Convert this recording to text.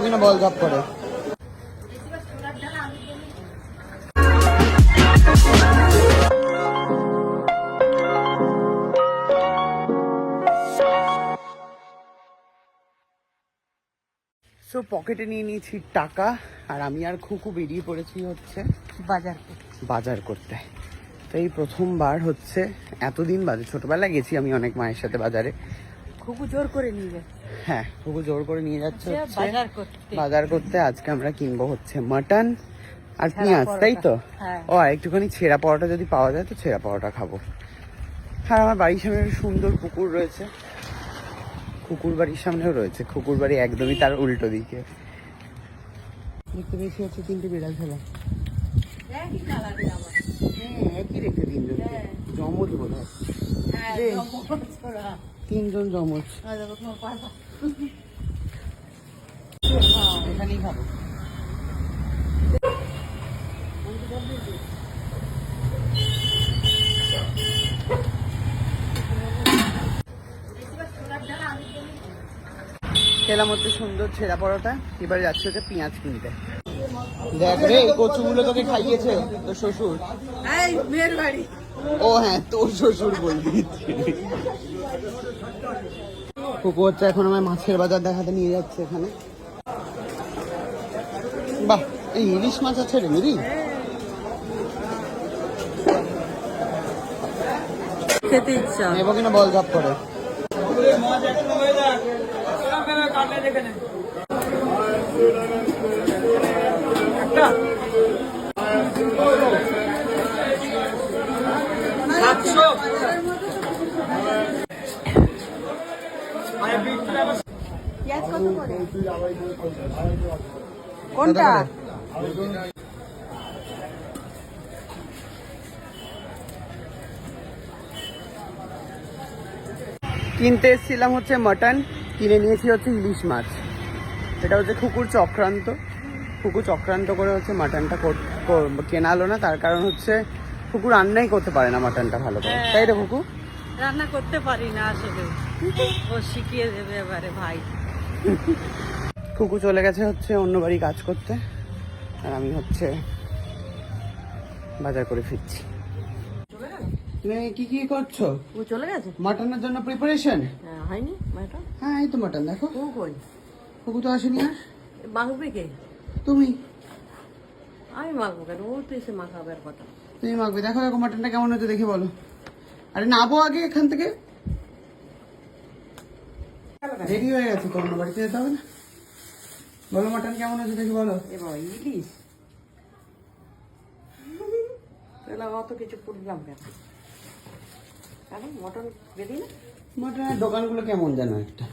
কিনা বল ঝপ করে। সো পকেটে নিয়ে নিয়েছি টাকা, আর আমি আর খুকু বেরিয়ে পড়েছি হচ্ছে বাজার করতে। তো এই প্রথমবার হচ্ছে, এতদিন বাদে, ছোটবেলায় গেছি আমি অনেক মায়ের সাথে বাজারে। খুকু জোর করে নিয়ে যাচ্ছে। হ্যাঁ, খুকু জোর করে নিয়ে যাচ্ছে হচ্ছে বাজার করতে। আজকে আমরা কিনবো হচ্ছে মাটন আর পেঁয়াজ, তাই তো? ও আর একটুখানি ছেঁড়া পরোটা যদি পাওয়া যায় তো ছেঁড়া পরোটা খাবো। আর আমার বাড়ির সামনে একটা সুন্দর পুকুর রয়েছে, কুকুর বাড়ির সামনেও রয়েছে। কুকুর বাড়ি একদমই তার উল্টো দিকে। দেখতে পেয়েছি হচ্ছে 3টে বিড়াল খেলা। হ্যাঁ, একই রেখে 3জনকে, জমজ বোধ হয়। 3জন জমজ। এখানেই খাবো। খেলাম হচ্ছে সুন্দর ছেঁড়া পরোটা, এবারে যাচ্ছে হচ্ছে পেঁয়াজ কিনতে। দেখ রে, এই কচুগুলো তোকে খাইয়েছে তোর শ্বশুর? মেয়ের বাড়ি। ও হ্যাঁ, তোর শ্বশুর বলবি। কুকু হচ্ছে এখন আমায় মাছের বাজার দেখাতে নিয়ে যাচ্ছে এখানে। বাহ, এই ইলিশ মাছ আছে রে মেরি। খেতে ইচ্ছা নেবো কিনা বল ঝপ করে। কোনটা? কিনতে এসেছিলাম হচ্ছে মাটন, কিনে নিয়েছি হচ্ছে ইলিশ মাছ। এটা হচ্ছে কুকুর চক্রান্ত। কুকুর চক্রান্ত করে হচ্ছে মাটনটা কেনা হলো না, তার কারণ হচ্ছে কুকুর রান্নাই করতে পারে না মাটনটা ভালো করে, তাই রে কুকুর? রান্না করতে পারি না আসলে, ও শিখিয়ে দেবে এবারে ভাই। কুকু চলে গেছে হচ্ছে অন্য বাড়ি কাজ করতে, আর আমি হচ্ছে বাজার করে ফিরছি। তুমি কি কি করছো? ও চলে গেছে মাটনের জন্য প্রিপারেশন? হয়নি মাটা। হ্যাঁ, এই তো মাটন দেখো। ও কই? কুকু তো আসেনি আর। মাখবে কে? তুমি। আমি মাখবো কেন? ও তো এসে মাখাবার কথা। তুমি মাখবে। দেখো দেখো মাটনটা কেমন হচ্ছে দেখে বলো। আরে নাবো আগে এখান থেকে। দেরি হয়ে গেছে তো, অন্য বাড়িতে যেতে হবে না? বলো মাটন কেমন হচ্ছে দেখে বলো। এ বাবা, ইলিশ তাহলে অত কিছু পুড়লাম কেন? কেন মটন বেরিয়ে না? মাটনের দোকানগুলো কেমন জানো একটা?